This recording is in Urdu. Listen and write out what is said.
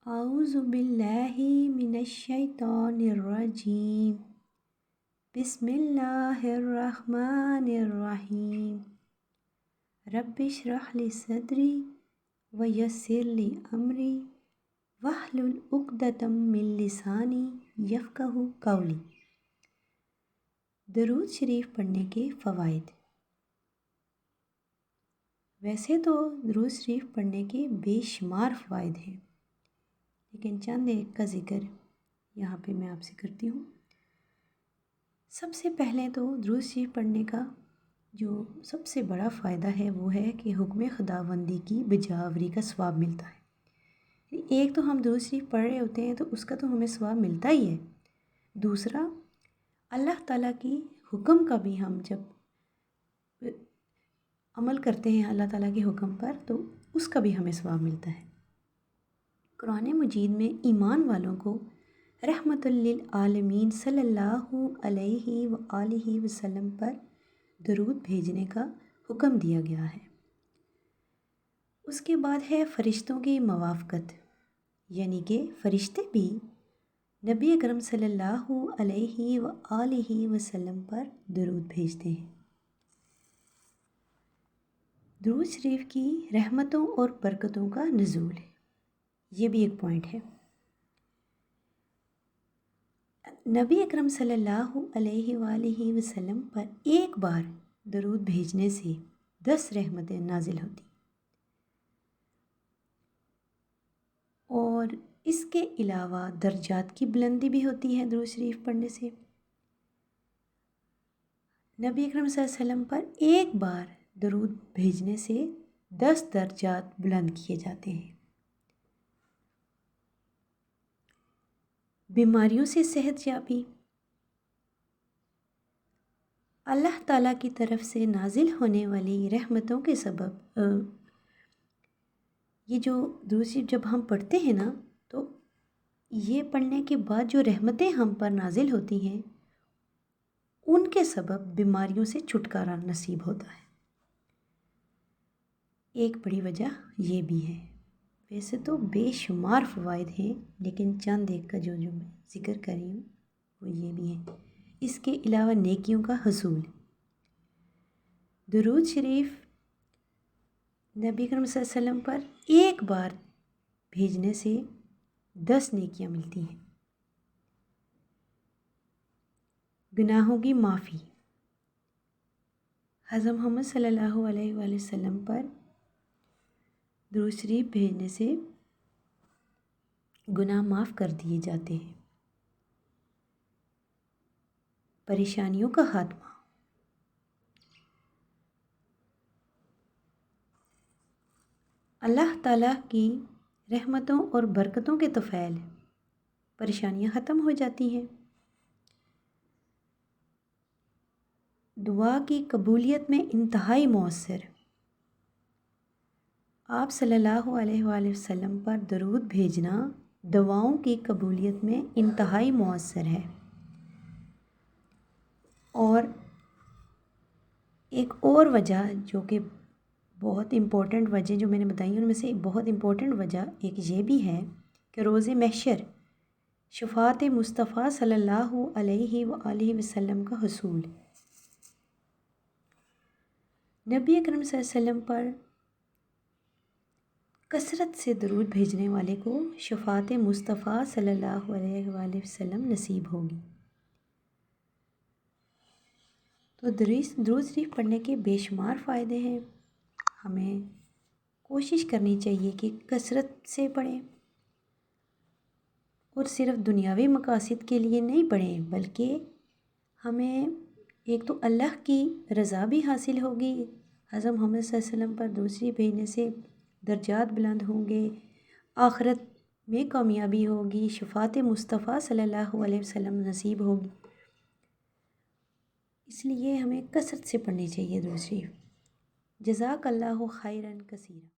اعوذ باللہ من الشیطان الرجیم بسم اللہ الرحمن الرحیم رب اشرح لی صدری ویسر لی امری واحلل عقدۃ من لسانی یفقہوا قولی۔ درود شریف پڑھنے کے فوائد۔ ویسے تو درود شریف پڑھنے کے بے شمار فوائد ہیں، لیکن چند ایک کا ذکر یہاں پہ میں آپ سے کرتی ہوں۔ سب سے پہلے تو درود شریف پڑھنے کا جو سب سے بڑا فائدہ ہے وہ ہے کہ حکم خداوندی کی بجاوری کا ثواب ملتا ہے۔ ایک تو ہم درود شریف پڑھ رہے ہوتے ہیں تو اس کا تو ہمیں ثواب ملتا ہی ہے، دوسرا اللہ تعالیٰ کی حکم کا بھی ہم جب عمل کرتے ہیں اللہ تعالیٰ کے حکم پر تو اس کا بھی ہمیں ثواب ملتا ہے۔ قرآن مجید میں ایمان والوں کو رحمت للعالمین صلی اللہ علیہ وآلہ وسلم پر درود بھیجنے کا حکم دیا گیا ہے۔ اس کے بعد ہے فرشتوں کی موافقت، یعنی کہ فرشتے بھی نبی اکرم صلی اللہ علیہ وآلہ وسلم پر درود بھیجتے ہیں۔ درود شریف کی رحمتوں اور برکتوں کا نزول ہے، یہ بھی ایک پوائنٹ ہے۔ نبی اکرم صلی اللہ علیہ وآلہ وسلم پر ایک بار درود بھیجنے سے 10 رحمتیں نازل ہوتی، اور اس کے علاوہ درجات کی بلندی بھی ہوتی ہے درود شریف پڑھنے سے۔ نبی اکرم صلی اللہ علیہ وسلم پر ایک بار درود بھیجنے سے 10 درجات بلند کیے جاتے ہیں۔ بیماریوں سے صحت یابی، اللہ تعالیٰ کی طرف سے نازل ہونے والی رحمتوں کے سبب یہ جو درود شریف جب ہم پڑھتے ہیں نا تو یہ پڑھنے کے بعد جو رحمتیں ہم پر نازل ہوتی ہیں ان کے سبب بیماریوں سے چھٹکارا نصیب ہوتا ہے۔ ایک بڑی وجہ یہ بھی ہے۔ ویسے تو بے شمار فوائد ہیں، لیکن چند ایک کا جو میں ذکر کر رہی ہوں وہ یہ بھی ہے۔ اس کے علاوہ نیکیوں کا حصول، درود شریف نبی کریم صلی اللہ علیہ وسلم پر ایک بار بھیجنے سے 10 نیکیاں ملتی ہیں۔ گناہوں کی معافی، حضرت محمد صلی اللہ علیہ وآلہ وسلم پر درود شریف بھیجنے سے گناہ معاف کر دیے جاتے ہیں۔ پریشانیوں کا خاتمہ، اللہ تعالیٰ کی رحمتوں اور برکتوں کے طفیل پریشانیاں ختم ہو جاتی ہیں۔ دعا کی قبولیت میں انتہائی مؤثر، آپ صلی اللہ علیہ وآلہ وسلم پر درود بھیجنا دعاؤں کی قبولیت میں انتہائی مؤثر ہے۔ اور ایک اور وجہ جو کہ بہت امپورٹنٹ وجہ جو میں نے بتائی ان میں سے بہت امپورٹنٹ وجہ ایک یہ بھی ہے کہ روز محشر شفاعت مصطفیٰ صلی اللہ علیہ وآلہ وسلم کا حصول، نبی اکرم صلی اللہ علیہ وسلم پر کثرت سے درود بھیجنے والے کو شفاعت مصطفیٰ صلی اللہ علیہ وآلہ وسلم نصیب ہوگی۔ تو درود شریف پڑھنے کے بے شمار فائدے ہیں، ہمیں کوشش کرنی چاہیے کہ کثرت سے پڑھیں، اور صرف دنیاوی مقاصد کے لیے نہیں پڑھیں بلکہ ہمیں ایک تو اللہ کی رضا بھی حاصل ہوگی، حضرت محمد صلی اللہ علیہ وسلم پر درود شریف بھیجنے سے درجات بلند ہوں گے، آخرت میں کامیابی ہوگی، شفاعت مصطفیٰ صلی اللہ علیہ وسلم نصیب ہوگی۔ اس لیے ہمیں کثرت سے پڑھنی چاہیے درود شریف۔ جزاک اللہ خیرا کثیرا۔